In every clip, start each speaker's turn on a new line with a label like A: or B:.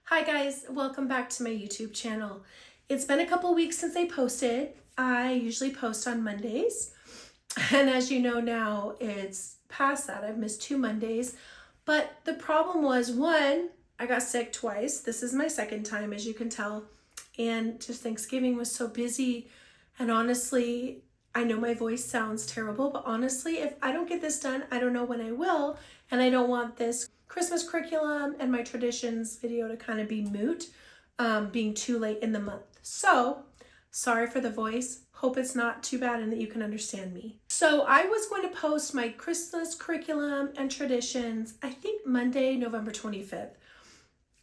A: Hi guys, welcome back to my YouTube channel. It's been a couple weeks since I posted. I usually post on Mondays, and as you know now, it's past that. I've missed 2 Mondays, but the problem was, one, I got sick twice. This is my second time, as you can tell, and just Thanksgiving was so busy, and honestly, I know my voice sounds terrible, but honestly, if I don't get this done, I don't know when I will, and I don't want this Christmas curriculum and my traditions video to kind of be moot, being too late in the month. So, sorry for the voice. Hope it's not too bad and that you can understand me. So I was going to post my Christmas curriculum and traditions, I think Monday, November 25th.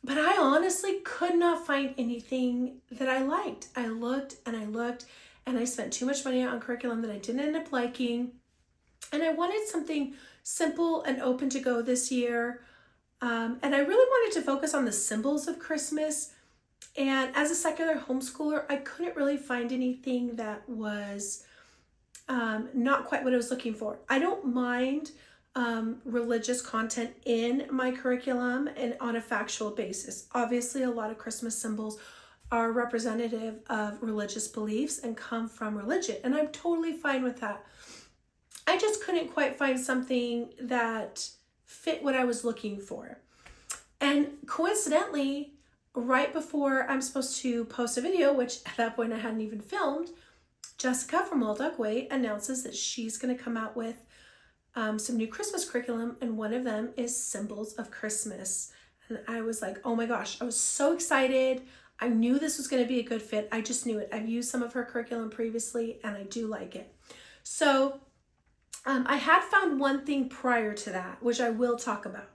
A: But I honestly could not find anything that I liked. I looked and I looked, and I spent too much money on curriculum that I didn't end up liking. And I wanted something simple and open to go this year. And I really wanted to focus on the symbols of Christmas. And as a secular homeschooler, I couldn't really find anything that was not quite what I was looking for. I don't mind religious content in my curriculum and on a factual basis. Obviously, a lot of Christmas symbols are representative of religious beliefs and come from religion, and I'm totally fine with that. I just couldn't quite find something that fit what I was looking for. And coincidentally, right before I'm supposed to post a video, which at that point I hadn't even filmed, Jessica from Wild Duck Way announces that she's going to come out with some new Christmas curriculum, and one of them is symbols of Christmas. And I was like, oh my gosh, I was so excited. I knew this was going to be a good fit. I just knew it. I've used some of her curriculum previously, and I do like it. So I had found one thing prior to that, which I will talk about,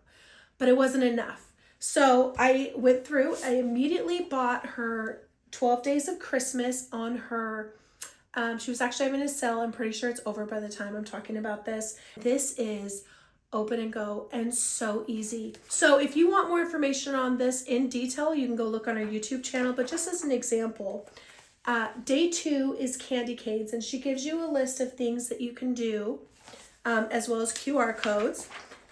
A: but it wasn't enough. So I went through, I immediately bought her 12 Days of Christmas on her, she was actually having a sale. I'm pretty sure it's over by the time I'm talking about this. This is open and go and so easy. So if you want more information on this in detail, you can go look on our YouTube channel, but just as an example, day 2 is candy canes, and she gives you a list of things that you can do, as well as QR codes.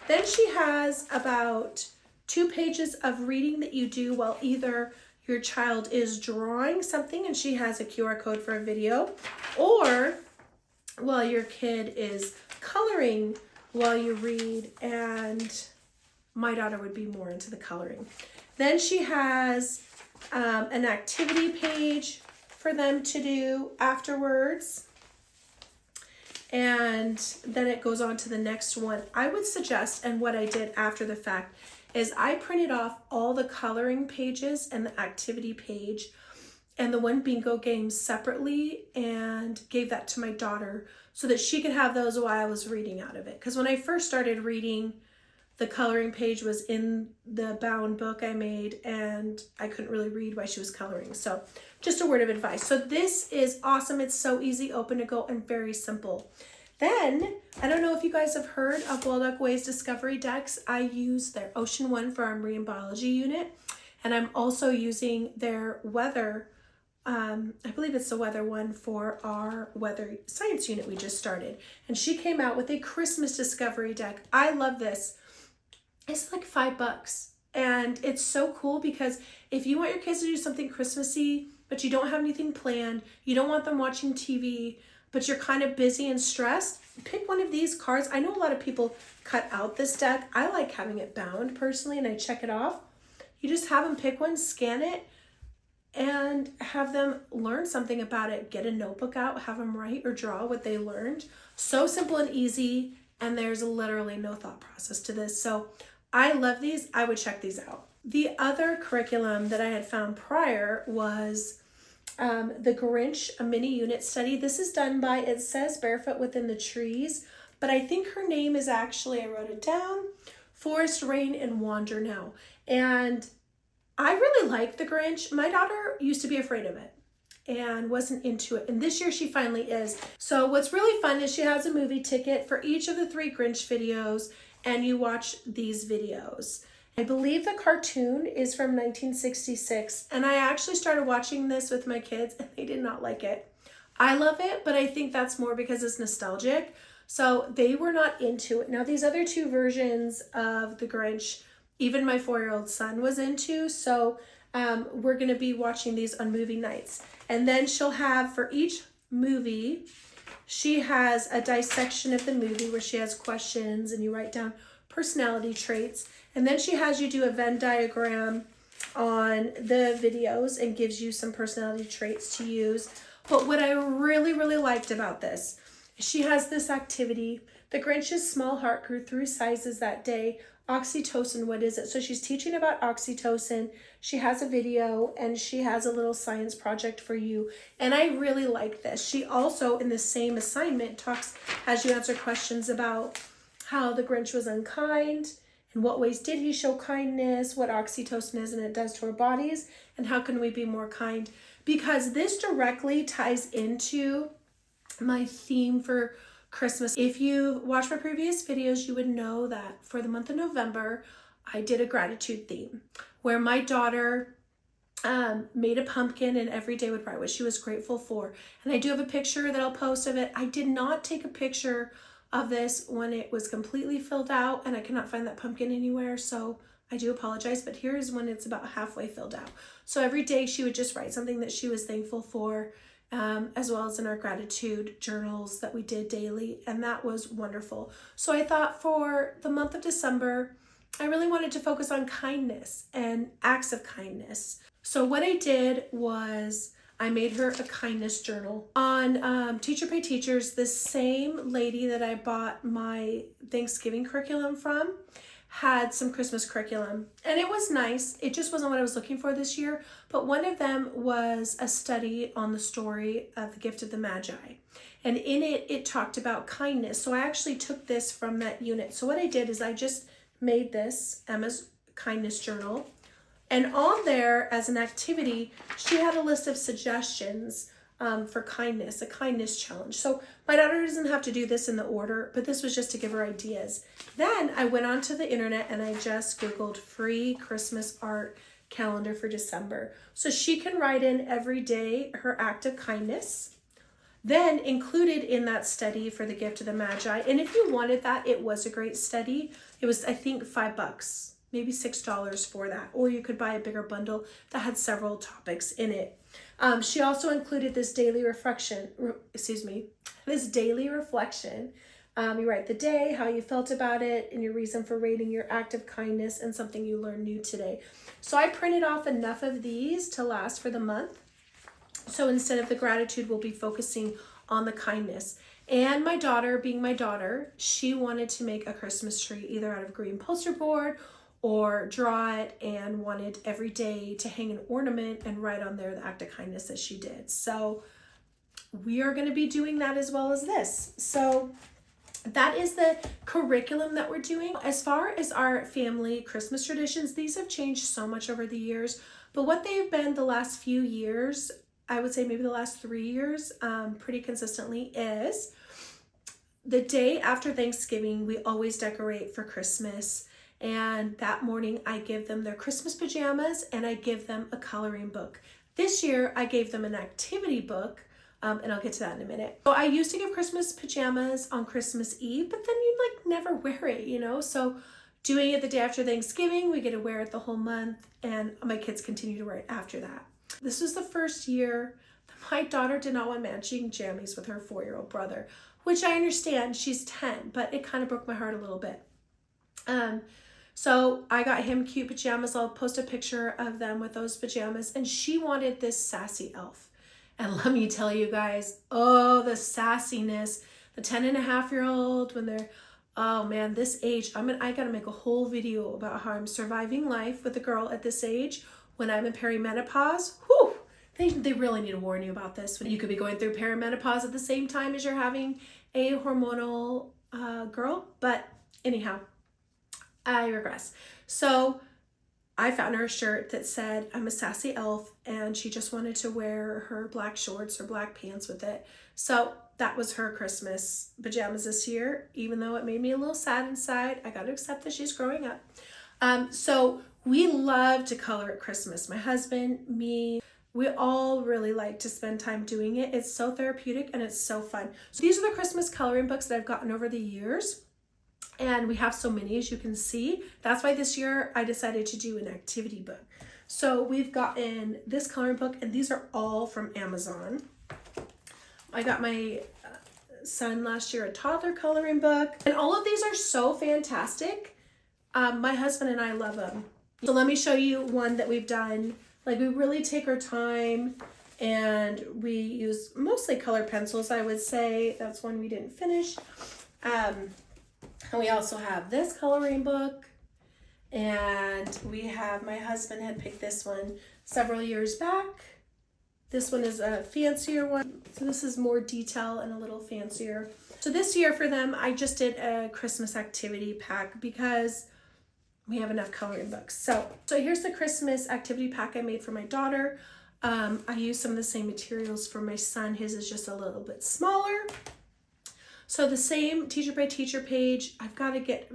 A: Then she has about 2 pages of reading that you do while either your child is drawing something and she has a QR code for a video, or while your kid is coloring while you read, and my daughter would be more into the coloring. Then she has an activity page for them to do afterwards. And then it goes on to the next one. I would suggest, and what I did after the fact, is I printed off all the coloring pages and the activity page and the one bingo game separately and gave that to my daughter so that she could have those while I was reading out of it. Because when I first started reading, the coloring page was in the bound book I made, and I couldn't really read while she was coloring. So just a word of advice. So this is awesome. It's so easy, open to go, and very simple. Then, I don't know if you guys have heard of Wild Duck Way's Discovery Decks. I use their Ocean one for our marine biology unit, and I'm also using their weather, I believe it's the weather one for our weather science unit we just started. And she came out with a Christmas Discovery Deck. I love this. It's like $5, and it's so cool because if you want your kids to do something Christmassy, but you don't have anything planned, you don't want them watching TV, but you're kind of busy and stressed, pick one of these cards. I know a lot of people cut out this deck. I like having it bound personally, and I check it off. You just have them pick one, scan it, and have them learn something about it. Get a notebook out, have them write or draw what they learned. So simple and easy, and there's literally no thought process to this. So I love these. I would check these out. The other curriculum that I had found prior was the Grinch, a mini unit study. This is done by, it says Barefoot Within the Trees, but I think her name is actually, I wrote it down, Forest Rain and Wander Now. And I really like the Grinch. My daughter used to be afraid of it and wasn't into it, and this year she finally is. So what's really fun is she has a movie ticket for each of the 3 Grinch videos, and you watch these videos. I believe the cartoon is from 1966, and I actually started watching this with my kids, and they did not like it. I love it, but I think that's more because it's nostalgic, so they were not into it. Now, these other 2 versions of the Grinch even my 4-year-old son was into. So we're going to be watching these on movie nights. And then she'll have, for each movie, she has a dissection of the movie where she has questions and you write down personality traits. And then she has you do a Venn diagram on the videos and gives you some personality traits to use. But what I really, really liked about this, she has this activity. The Grinch's small heart grew 3 sizes that day. Oxytocin, what is it? So she's teaching about oxytocin. She has a video and she has a little science project for you. And I really like this. She also, in the same assignment, has you answer questions about how the Grinch was unkind, in what ways did he show kindness, what oxytocin is and it does to our bodies, and how can we be more kind? Because this directly ties into my theme for Christmas. If you watched my previous videos, you would know that for the month of November, I did a gratitude theme where my daughter made a pumpkin and every day would write what she was grateful for. And I do have a picture that I'll post of it. I did not take a picture of this when it was completely filled out and I cannot find that pumpkin anywhere. So I do apologize, but here's when it's about halfway filled out. So every day she would just write something that she was thankful for, as well as in our gratitude journals that we did daily. And that was wonderful. So I thought for the month of December, I really wanted to focus on kindness and acts of kindness. So what I did was I made her a kindness journal. On Teacher Pay Teachers, the same lady that I bought my Thanksgiving curriculum from had some Christmas curriculum. And it was nice. It just wasn't what I was looking for this year. But one of them was a study on the story of the Gift of the Magi. And in it, it talked about kindness. So I actually took this from that unit. So what I did is I just made this Emma's kindness journal. And on there, as an activity, she had a list of suggestions for kindness, a kindness challenge. So my daughter doesn't have to do this in the order, but this was just to give her ideas. Then I went onto the internet and I just Googled free Christmas art calendar for December. So she can write in every day her act of kindness. Then included in that study for the Gift of the Magi, and if you wanted that, it was a great study. It was, I think, $5, maybe $6 for that. Or you could buy a bigger bundle that had several topics in it. She also included this daily reflection. This daily reflection. You write the day, how you felt about it, and your reason for rating your act of kindness, and something you learned new today. So I printed off enough of these to last for the month. So instead of the gratitude, we'll be focusing on the kindness. And my daughter, being my daughter, she wanted to make a Christmas tree either out of green poster board or draw it, and wanted every day to hang an ornament and write on there the act of kindness that she did. So we are going to be doing that as well as this. So that is the curriculum that we're doing. As far as our family Christmas traditions, these have changed so much over the years, but what they've been the last few years, I would say maybe the last 3 years, pretty consistently, is the day after Thanksgiving, we always decorate for Christmas. And that morning I give them their Christmas pajamas and I give them a coloring book. This year I gave them an activity book, and I'll get to that in a minute. So I used to give Christmas pajamas on Christmas Eve, but then you never wear it, you know? So doing it the day after Thanksgiving, we get to wear it the whole month, and my kids continue to wear it after that. This was the first year that my daughter did not want matching jammies with her 4-year-old brother, which I understand, she's 10, but it kind of broke my heart a little bit. So I got him cute pajamas. I'll post a picture of them with those pajamas. And she wanted this sassy elf. And let me tell you guys, oh, the sassiness, the 10-and-a-half-year-old when they're, oh man, this age, I gotta make a whole video about how I'm surviving life with a girl at this age when I'm in perimenopause. Whew, they really need to warn you about this. You could be going through perimenopause at the same time as you're having a hormonal girl. But anyhow, I regress. So I found her a shirt that said, I'm a sassy elf, and she just wanted to wear her black shorts or black pants with it. So that was her Christmas pajamas this year. Even though it made me a little sad inside, I got to accept that she's growing up. So we love to color at Christmas. My husband, me, we all really like to spend time doing it. It's so therapeutic and it's so fun. So these are the Christmas coloring books that I've gotten over the years. And we have so many, as you can see. That's why this year I decided to do an activity book. So we've gotten this coloring book, and these are all from Amazon. I got my son last year a toddler coloring book, and all of these are so fantastic. My husband and I love them. So let me show you one that we've done. Like, we really take our time, and we use mostly color pencils, I would say. That's one we didn't finish. And we also have this coloring book, and we have, my husband had picked this one several years back. This one is a fancier one. So this is more detail and a little fancier. So this year for them, I just did a Christmas activity pack because we have enough coloring books. So here's the Christmas activity pack I made for my daughter. I used some of the same materials for my son. His is just a little bit smaller. So the same Teacher by Teacher page, I've got to get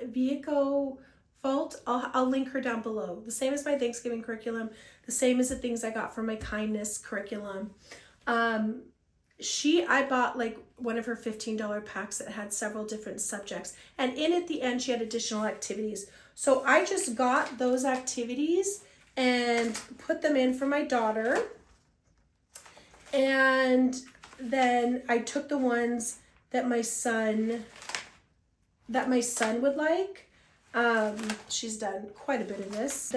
A: Vico Vault. I'll link her down below. The same as my Thanksgiving curriculum. The same as the things I got for my kindness curriculum. I bought like one of her $15 packs that had several different subjects. And in at the end, she had additional activities. So I just got those activities and put them in for my daughter. And then I took the ones that my son would like. She's done quite a bit of this.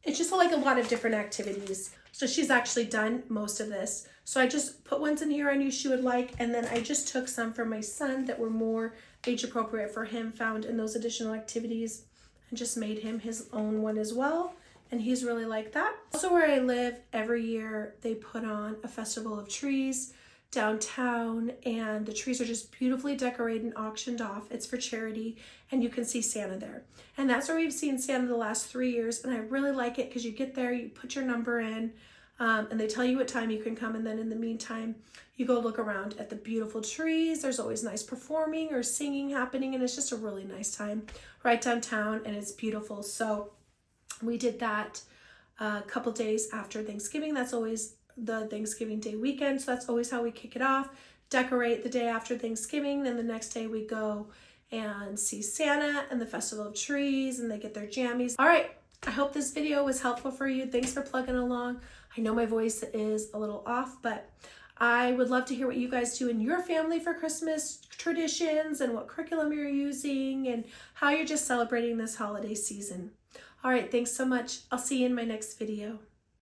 A: It's just like a lot of different activities. So she's actually done most of this. So I just put ones in here I knew she would like, and then I just took some for my son that were more age appropriate for him, found in those additional activities, and just made him his own one as well. And he's really like that. Also, where I live, every year they put on a festival of trees downtown, and the trees are just beautifully decorated and auctioned off. It's for charity, and you can see Santa there. And that's where we've seen Santa the last 3 years, and I really like it because you get there, you put your number in, and they tell you what time you can come, and then in the meantime, you go look around at the beautiful trees. There's always nice performing or singing happening, and it's just a really nice time right downtown, and it's beautiful. So we did that a couple days after Thanksgiving. That's always the Thanksgiving Day weekend, so that's always how we kick it off. Decorate the day after Thanksgiving, then the next day we go and see Santa and the Festival of Trees, and they get their jammies. All right, I hope this video was helpful for you. Thanks for plugging along. I know my voice is a little off, but I would love to hear what you guys do in your family for Christmas traditions, and what curriculum you're using, and how you're just celebrating this holiday season. All right, thanks so much. I'll see you in my next video.